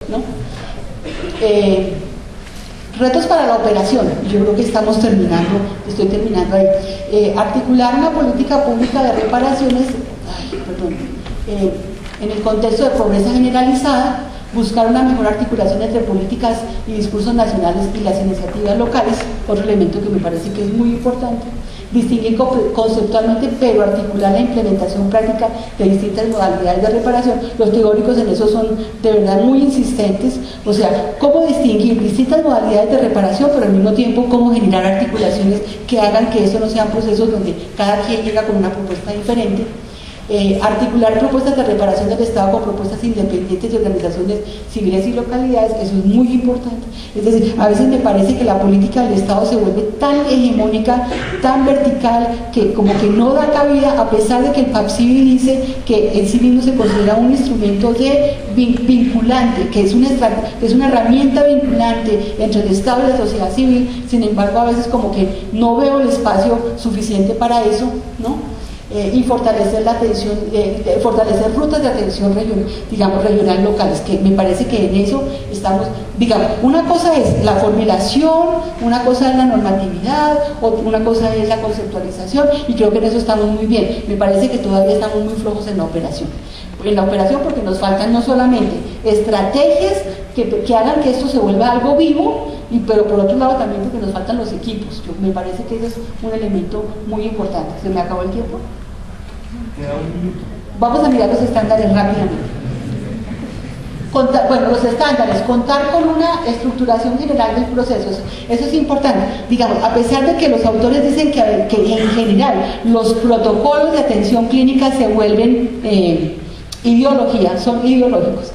¿no? Retos para la operación, yo creo que estamos terminando, estoy terminando ahí. Articular una política pública de reparaciones, en el contexto de pobreza generalizada, buscar una mejor articulación entre políticas y discursos nacionales y las iniciativas locales, otro elemento que me parece que es muy importante. Distinguir conceptualmente, pero articular la implementación práctica de distintas modalidades de reparación. Los teóricos en eso son de verdad muy insistentes, o sea, cómo distinguir distintas modalidades de reparación, pero al mismo tiempo cómo generar articulaciones que hagan que eso no sean procesos donde cada quien llega con una propuesta diferente. Articular propuestas de reparación del Estado con propuestas independientes de organizaciones civiles y localidades, eso es muy importante. Es decir, a veces me parece que la política del Estado se vuelve tan hegemónica, tan vertical, que como que no da cabida, a pesar de que el PAPCIBI dice que en sí mismo se considera un instrumento vinculante, que es una herramienta vinculante entre el Estado y la sociedad civil. Sin embargo, a veces como que no veo el espacio suficiente para eso, ¿no? Y fortalecer la atención, fortalecer rutas de atención regional locales, que me parece que en eso estamos, digamos, una cosa es la formulación, una cosa es la normatividad, una cosa es la conceptualización, y creo que en eso estamos muy bien. Me parece que todavía estamos muy flojos en la operación. Porque nos faltan no solamente estrategias que hagan que esto se vuelva algo vivo, pero por otro lado también porque nos faltan los equipos. Me parece que ese es un elemento muy importante. ¿Se me acabó el tiempo? Vamos a mirar los estándares rápidamente. Los estándares, contar con una estructuración general del proceso, eso es importante. Digamos, a pesar de que los autores dicen que en general los protocolos de atención clínica se vuelven ideología, son ideológicos.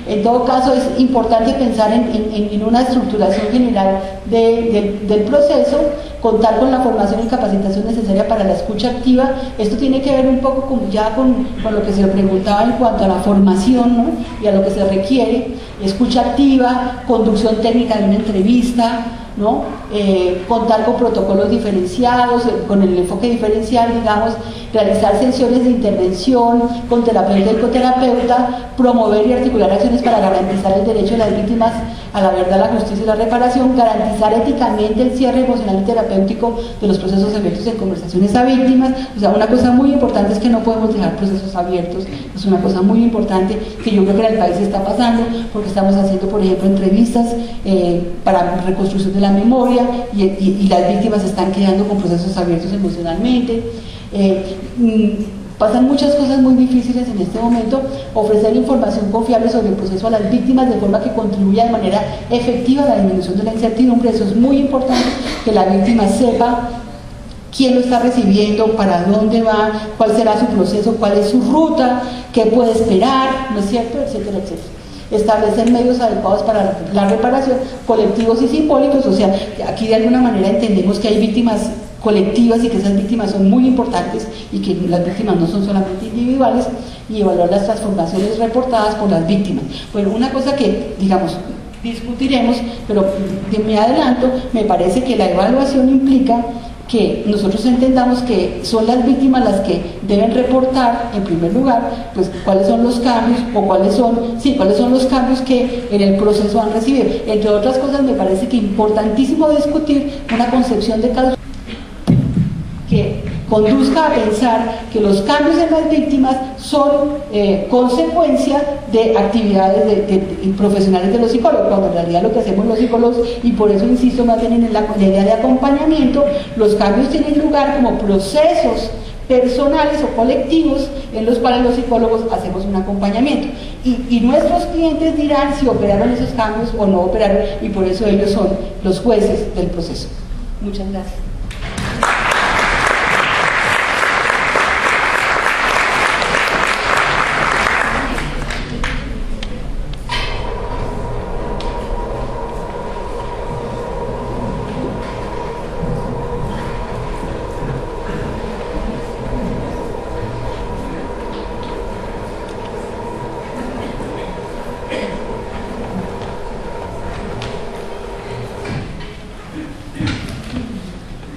En todo caso es importante pensar en una estructuración general del proceso, contar con la formación y capacitación necesaria para la escucha activa. Esto tiene que ver un poco con lo que se preguntaba en cuanto a la formación, ¿no? Y a lo que se requiere: escucha activa, conducción técnica de una entrevista, ¿no? Contar con protocolos diferenciados, con el enfoque diferencial, digamos, realizar sesiones de intervención con terapeuta y coterapeuta, promover y articular acciones para garantizar el derecho de las víctimas a la verdad, la justicia y la reparación, garantizar éticamente el cierre emocional y terapéutico de los procesos abiertos en conversaciones a víctimas. O sea, una cosa muy importante es que no podemos dejar procesos abiertos, es una cosa muy importante que yo creo que en el país está pasando, porque estamos haciendo, por ejemplo, entrevistas para reconstrucción de la memoria y las víctimas están quedando con procesos abiertos emocionalmente. Pasan muchas cosas muy difíciles en este momento. Ofrecer información confiable sobre el proceso a las víctimas de forma que contribuya de manera efectiva a la disminución de la incertidumbre. Eso es muy importante, que la víctima sepa quién lo está recibiendo, para dónde va, cuál será su proceso, cuál es su ruta, qué puede esperar, ¿no es cierto?, etcétera, etcétera. Establecer medios adecuados para la reparación, colectivos y simbólicos. O sea, aquí de alguna manera entendemos que hay víctimas colectivas y que esas víctimas son muy importantes y que las víctimas no son solamente individuales, y evaluar las transformaciones reportadas por las víctimas. Bueno, una cosa que, digamos, discutiremos, pero me adelanto, me parece que la evaluación implica que nosotros entendamos que son las víctimas las que deben reportar, en primer lugar, pues cuáles son los cambios, o cuáles son los cambios que en el proceso han recibido. Entre otras cosas, me parece que es importantísimo discutir una concepción de causa que conduzca a pensar que los cambios en las víctimas son consecuencia de actividades profesionales de los psicólogos, cuando en realidad lo que hacemos los psicólogos, y por eso insisto más bien en la idea de acompañamiento, los cambios tienen lugar como procesos personales o colectivos en los cuales los psicólogos hacemos un acompañamiento, y nuestros clientes dirán si operaron esos cambios o no operaron, y por eso ellos son los jueces del proceso. Muchas gracias.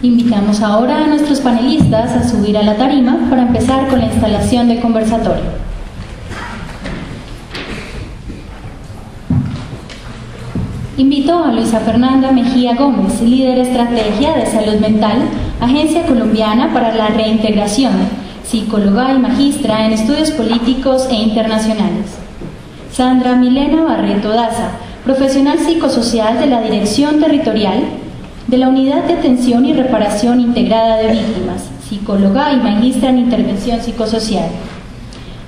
Invitamos ahora a nuestros panelistas a subir a la tarima para empezar con la instalación del conversatorio. Invitó a Luisa Fernanda Mejía Gómez, líder estrategia de salud mental, Agencia Colombiana para la Reintegración, psicóloga y magistra en estudios políticos e internacionales. Sandra Milena Barreto Daza, profesional psicosocial de la Dirección Territorial de la Unidad de Atención y Reparación Integrada de Víctimas, psicóloga y magistra en intervención psicosocial.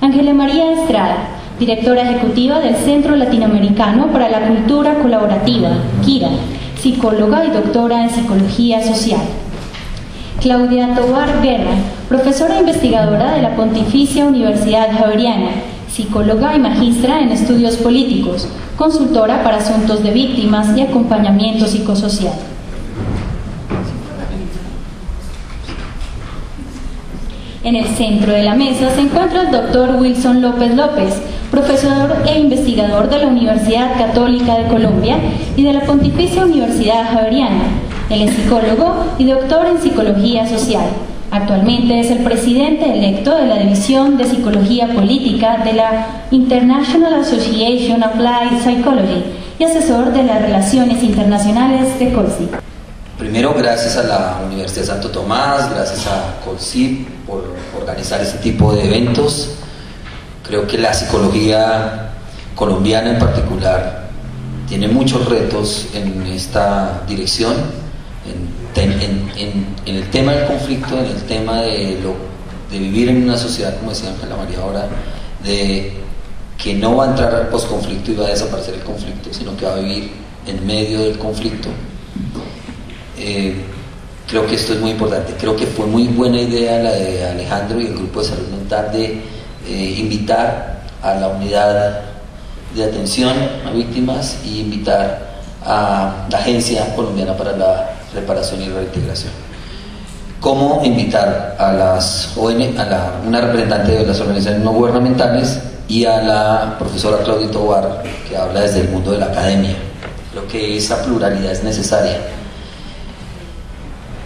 Ángela María Estrada, directora ejecutiva del Centro Latinoamericano para la Cultura Colaborativa, KIRA, psicóloga y doctora en psicología social. Claudia Tovar Guerra, profesora e investigadora de la Pontificia Universidad Javeriana, psicóloga y magistra en estudios políticos, consultora para asuntos de víctimas y acompañamiento psicosocial. En el centro de la mesa se encuentra el doctor Wilson López López, profesor e investigador de la Universidad Católica de Colombia y de la Pontificia Universidad Javeriana. Él es psicólogo y doctor en psicología social. Actualmente es el presidente electo de la División de Psicología Política de la International Association of Applied Psychology y asesor de las relaciones internacionales de COLSIP. Primero, gracias a la Universidad Santo Tomás, gracias a COLSIP por organizar este tipo de eventos. Creo que la psicología colombiana en particular tiene muchos retos en esta dirección, en el tema del conflicto, en el tema de vivir en una sociedad, como decía Ángela María ahora, de que no va a entrar al posconflicto y va a desaparecer el conflicto, sino que va a vivir en medio del conflicto. Creo que esto es muy importante. Creo que fue muy buena idea la de Alejandro y el grupo de salud mental de invitar a la unidad de atención a víctimas y invitar a la Agencia Colombiana para la Reparación y Reintegración. ¿Cómo invitar a las una representante de las organizaciones no gubernamentales y a la profesora Claudia Tovar, que habla desde el mundo de la academia? Creo que esa pluralidad es necesaria.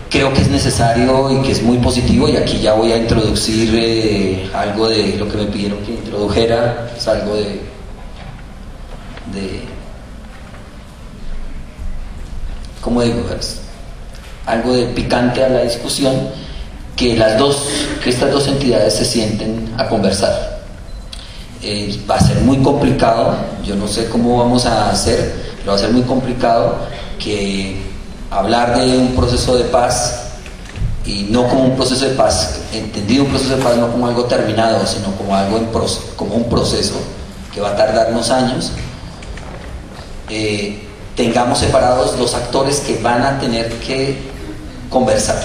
Creo que es necesario y que es muy positivo, y aquí ya voy a introducir algo de lo que me pidieron que introdujera, es algo de ¿cómo digo? Algo de picante a la discusión, que estas dos entidades se sienten a conversar. Va a ser muy complicado, yo no sé cómo vamos a hacer, pero va a ser muy complicado que hablar de un proceso de paz, y no como un proceso de paz, entendido un proceso de paz no como algo terminado, sino como algo como un proceso que va a tardar unos años, tengamos separados los actores que van a tener que conversar,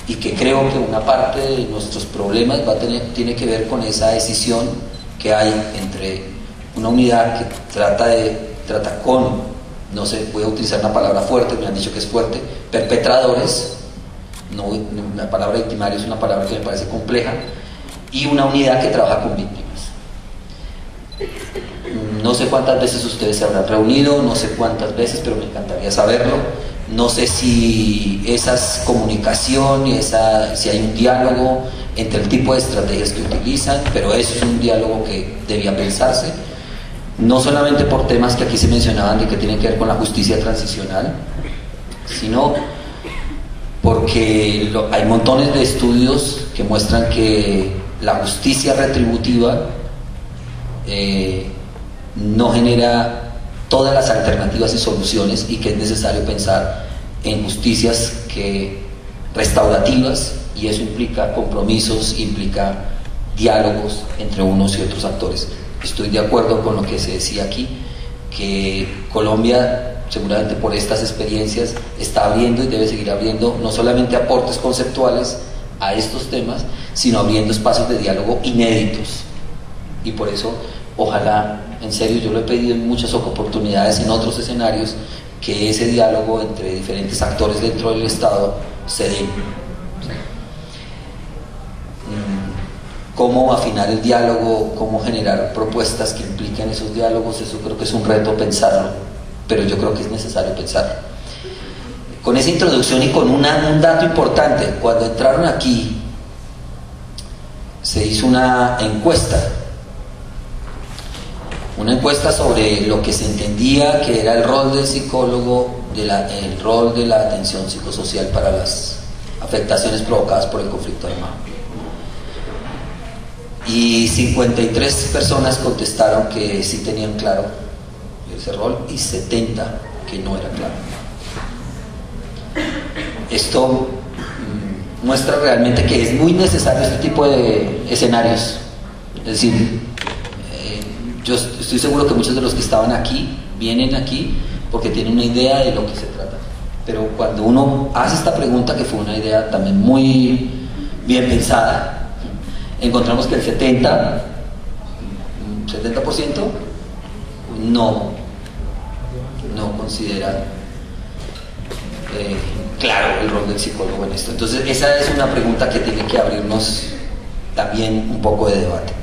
y que creo que una parte de nuestros problemas tiene que ver con esa decisión que hay entre una unidad que trata con, no sé, voy a utilizar una palabra fuerte, me han dicho que es fuerte, perpetradores, no, la palabra victimario es una palabra que me parece compleja, y una unidad que trabaja con víctimas. No sé cuántas veces ustedes se habrán reunido, no sé cuántas veces, pero me encantaría saberlo. No sé si esa comunicación y si hay un diálogo entre el tipo de estrategias que utilizan, pero eso es un diálogo que debía pensarse, no solamente por temas que aquí se mencionaban de que tienen que ver con la justicia transicional, sino porque hay montones de estudios que muestran que la justicia retributiva no genera todas las alternativas y soluciones, y que es necesario pensar en justicias restaurativas, y eso implica compromisos, implica diálogos entre unos y otros actores. Estoy de acuerdo con lo que se decía aquí, que Colombia, seguramente por estas experiencias, está abriendo y debe seguir abriendo no solamente aportes conceptuales a estos temas, sino abriendo espacios de diálogo inéditos. Y por eso, ojalá, en serio, yo lo he pedido en muchas oportunidades en otros escenarios, que ese diálogo entre diferentes actores dentro del Estado se dé. Cómo afinar el diálogo, cómo generar propuestas que impliquen esos diálogos, eso creo que es un reto pensarlo, pero yo creo que es necesario pensarlo. Con esa introducción y con un dato importante, cuando entraron aquí se hizo una encuesta una encuesta sobre lo que se entendía que era el rol del psicólogo, el rol de la atención psicosocial para las afectaciones provocadas por el conflicto armado. Y 53 personas contestaron que sí tenían claro ese rol y 70 que no era claro. Esto muestra realmente que es muy necesario este tipo de escenarios. Es decir, yo estoy seguro que muchos de los que estaban aquí vienen aquí porque tienen una idea de lo que se trata, pero cuando uno hace esta pregunta, que fue una idea también muy bien pensada, encontramos que el 70% no considera claro el rol del psicólogo en esto. Entonces esa es una pregunta que tiene que abrirnos también un poco de debate.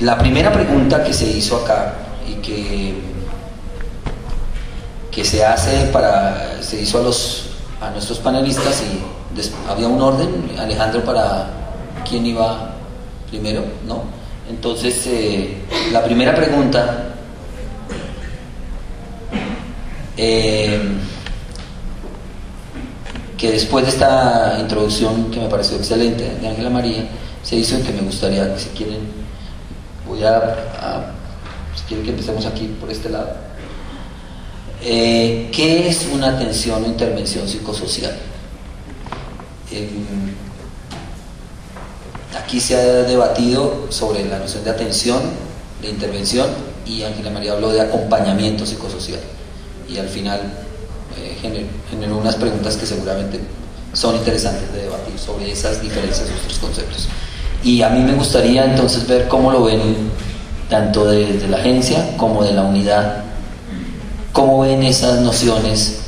La primera pregunta que se hizo acá y que se hizo a nuestros panelistas, y había un orden, Alejandro, para quién iba primero, ¿no? Entonces la primera pregunta que después de esta introducción que me pareció excelente de Ángela María se hizo, y que me gustaría, si quieren, si quieren que empecemos aquí por este lado. ¿Qué es una atención o intervención psicosocial? Aquí se ha debatido sobre la noción de atención, de intervención, y Ángela María habló de acompañamiento psicosocial, y al final generó unas preguntas que seguramente son interesantes de debatir sobre esas diferencias de nuestros conceptos. Y a mí me gustaría entonces ver cómo lo ven tanto desde la agencia como de la unidad, cómo ven esas nociones,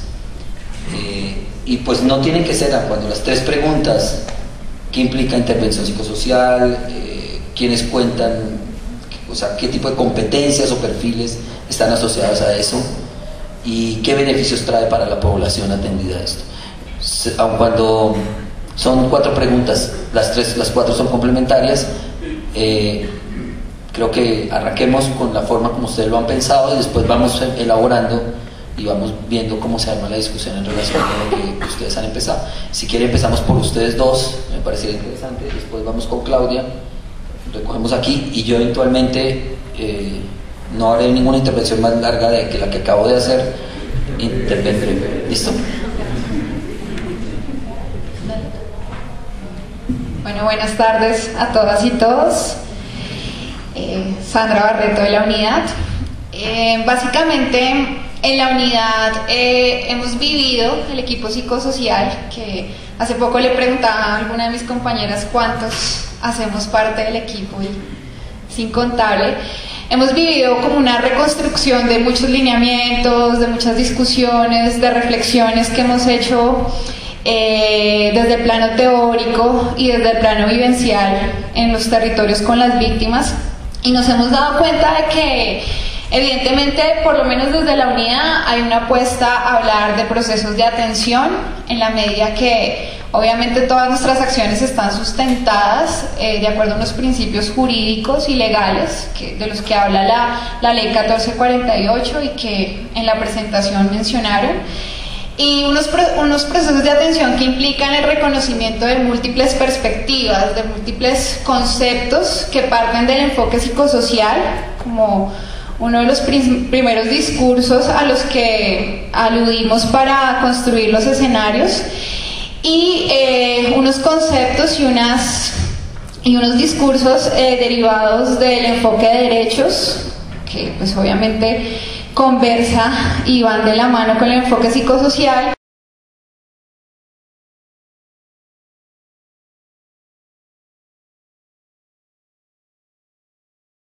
y pues no tienen que ser cuando las tres preguntas: ¿qué implica intervención psicosocial? ¿Quiénes cuentan? O sea, ¿qué tipo de competencias o perfiles están asociados a eso? ¿Y qué beneficios trae para la población atendida a esto? Aun cuando son cuatro preguntas, las cuatro son complementarias, creo que arranquemos con la forma como ustedes lo han pensado, y después vamos elaborando y vamos viendo cómo se arma la discusión en relación con lo que ustedes han empezado. Si quieren, empezamos por ustedes dos, me parecería interesante. Después vamos con Claudia, recogemos aquí, y yo eventualmente no haré ninguna intervención más larga de que la que acabo de hacer. Intervendré. ¿Listo? Bueno, buenas tardes a todas y todos. Sandra Barreto, de la unidad. Básicamente, en la unidad hemos vivido el equipo psicosocial, que hace poco le preguntaba a alguna de mis compañeras cuántos hacemos parte del equipo, y es incontable. Hemos vivido como una reconstrucción de muchos lineamientos, de muchas discusiones, de reflexiones que hemos hecho desde el plano teórico y desde el plano vivencial en los territorios con las víctimas, y nos hemos dado cuenta de que evidentemente, por lo menos desde la unidad, hay una apuesta a hablar de procesos de atención, en la medida que obviamente todas nuestras acciones están sustentadas de acuerdo a unos principios jurídicos y legales de los que habla la ley 1448 y que en la presentación mencionaron, y unos procesos de atención que implican el reconocimiento de múltiples perspectivas, de múltiples conceptos que parten del enfoque psicosocial como uno de los primeros discursos a los que aludimos para construir los escenarios, y unos conceptos y unos discursos derivados del enfoque de derechos, que pues obviamente conversa y van de la mano con el enfoque psicosocial.